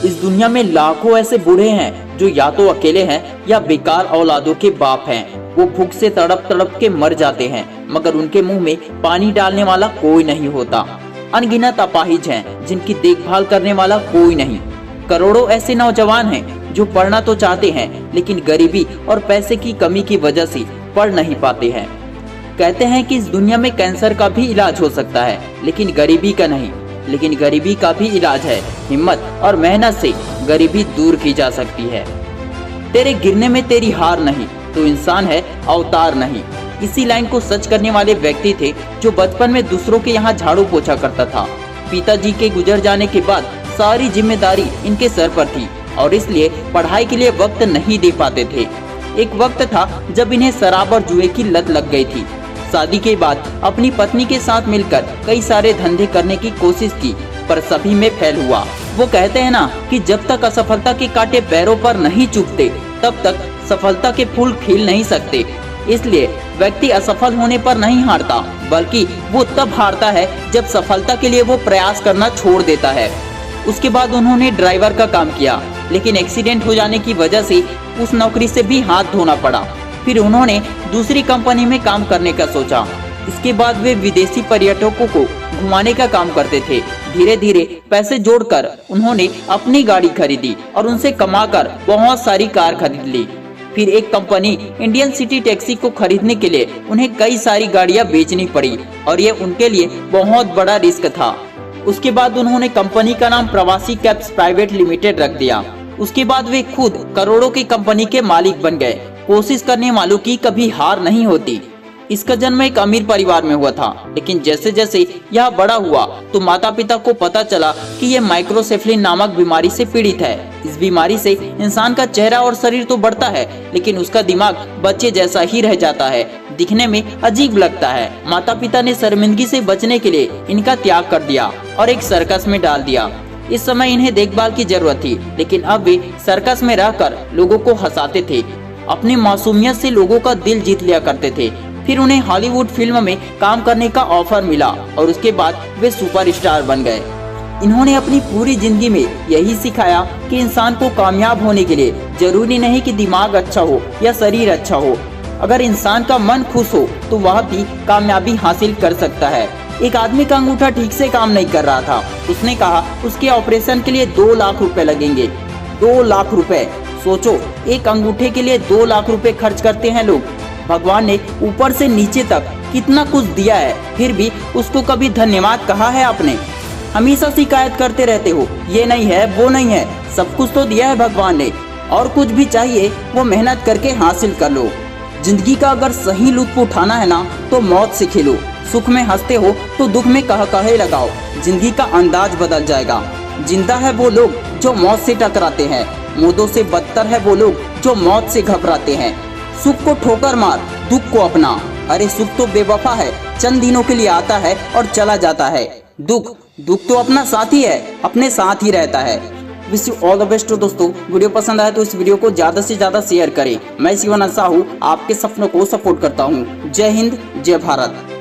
इस दुनिया में लाखों ऐसे बूढ़े हैं जो या तो अकेले हैं या बेकार औलादों के बाप हैं। वो भूख से तड़प तड़प के मर जाते हैं, मगर उनके मुंह में पानी डालने वाला कोई नहीं होता। अनगिनत अपाहिज हैं जिनकी देखभाल करने वाला कोई नहीं। करोड़ों ऐसे नौजवान हैं जो पढ़ना तो चाहते हैं, लेकिन गरीबी और पैसे की कमी की वजह से पढ़ नहीं पाते हैं। कहते हैं कि इस दुनिया में कैंसर का भी इलाज हो सकता है, लेकिन गरीबी का नहीं। लेकिन गरीबी का भी इलाज है, हिम्मत और मेहनत से गरीबी दूर की जा सकती है। तेरे गिरने में तेरी हार नहीं, तो इंसान है अवतार नहीं। इसी लाइन को सच करने वाले व्यक्ति थे जो बचपन में दूसरों के यहाँ झाड़ू पोछा करता था। पिताजी के गुजर जाने के बाद सारी जिम्मेदारी इनके सर पर थी और इसलिए पढ़ाई के लिए वक्त नहीं दे पाते थे। एक वक्त था जब इन्हें शराब और जुए की लत लग गई थी। शादी के बाद अपनी पत्नी के साथ मिलकर कई सारे धंधे करने की कोशिश की, पर सभी में फेल हुआ। वो कहते हैं ना कि जब तक असफलता के कांटे पैरों पर नहीं चुभते तब तक सफलता के फूल खिल नहीं सकते। इसलिए व्यक्ति असफल होने पर नहीं हारता, बल्कि वो तब हारता है जब सफलता के लिए वो प्रयास करना छोड़ देता है। उसके बाद उन्होंने ड्राइवर का काम किया, लेकिन एक्सीडेंट हो जाने की वजह से उस नौकरी से भी हाथ धोना पड़ा। फिर उन्होंने दूसरी कंपनी में काम करने का सोचा। इसके बाद वे विदेशी पर्यटकों को घुमाने का काम करते थे। धीरे धीरे पैसे जोड़कर उन्होंने अपनी गाड़ी खरीदी और उनसे कमाकर बहुत सारी कार खरीद ली। फिर एक कंपनी इंडियन सिटी टैक्सी को खरीदने के लिए उन्हें कई सारी गाड़ियां बेचनी पड़ी और ये उनके लिए बहुत बड़ा रिस्क था। उसके बाद उन्होंने कंपनी का नाम प्रवासी कैब्स प्राइवेट लिमिटेड रख दिया। उसके बाद वे खुद करोड़ों की कंपनी के मालिक बन गए। कोशिश करने वालों की कभी हार नहीं होती। इसका जन्म एक अमीर परिवार में हुआ था, लेकिन जैसे जैसे यह बड़ा हुआ तो माता पिता को पता चला कि यह माइक्रोसेफेली नामक बीमारी से पीड़ित है। इस बीमारी से इंसान का चेहरा और शरीर तो बढ़ता है, लेकिन उसका दिमाग बच्चे जैसा ही रह जाता है, दिखने में अजीब लगता है। माता पिता ने शर्मिंदगी से बचने के लिए इनका त्याग कर दिया और एक सर्कस में डाल दिया। इस समय इन्हें देखभाल की जरूरत थी, लेकिन अब वे सर्कस में रहकर लोगों को हंसाते थे। अपनी मासूमियत से लोगों का दिल जीत लिया करते थे। फिर उन्हें हॉलीवुड फिल्म में काम करने का ऑफर मिला और उसके बाद वे सुपरस्टार बन गए। इन्होंने अपनी पूरी जिंदगी में यही सिखाया कि इंसान को कामयाब होने के लिए जरूरी नहीं कि दिमाग अच्छा हो या शरीर अच्छा हो। अगर इंसान का मन खुश हो तो वह भी कामयाबी हासिल कर सकता है। एक आदमी का अंगूठा ठीक से काम नहीं कर रहा था। उसने कहा उसके ऑपरेशन के लिए 2 लाख रुपए लगेंगे। 2 लाख रुपए! सोचो, एक अंगूठे के लिए 2 लाख रुपए खर्च करते हैं लोग। भगवान ने ऊपर से नीचे तक कितना कुछ दिया है, फिर भी उसको कभी धन्यवाद कहा है आपने? हमेशा शिकायत करते रहते हो, ये नहीं है वो नहीं है। सब कुछ तो दिया है भगवान ने, और कुछ भी चाहिए वो मेहनत करके हासिल कर लो। जिंदगी का अगर सही लुत्फ उठाना है ना तो मौत से खेलो। सुख में हंसते हो तो दुख में कहे लगाओ। जिंदगी का अंदाज बदल जाएगा। जिंदा है वो लोग जो मौत से टकराते हैं, मुर्दों से बदतर है वो लोग जो मौत से घबराते हैं। सुख को ठोकर मार, दुख को अपना। अरे सुख तो बेवफा है, चंद दिनों के लिए आता है और चला जाता है। दुख तो अपना साथी है, अपने साथ ही रहता है। Wish you all the best. दोस्तों, वीडियो पसंद आए तो इस वीडियो को ज्यादा से ज्यादा शेयर करें। मैं शिवन साहू आपके सपनों को सपोर्ट करता हूँ। जय हिंद, जय भारत।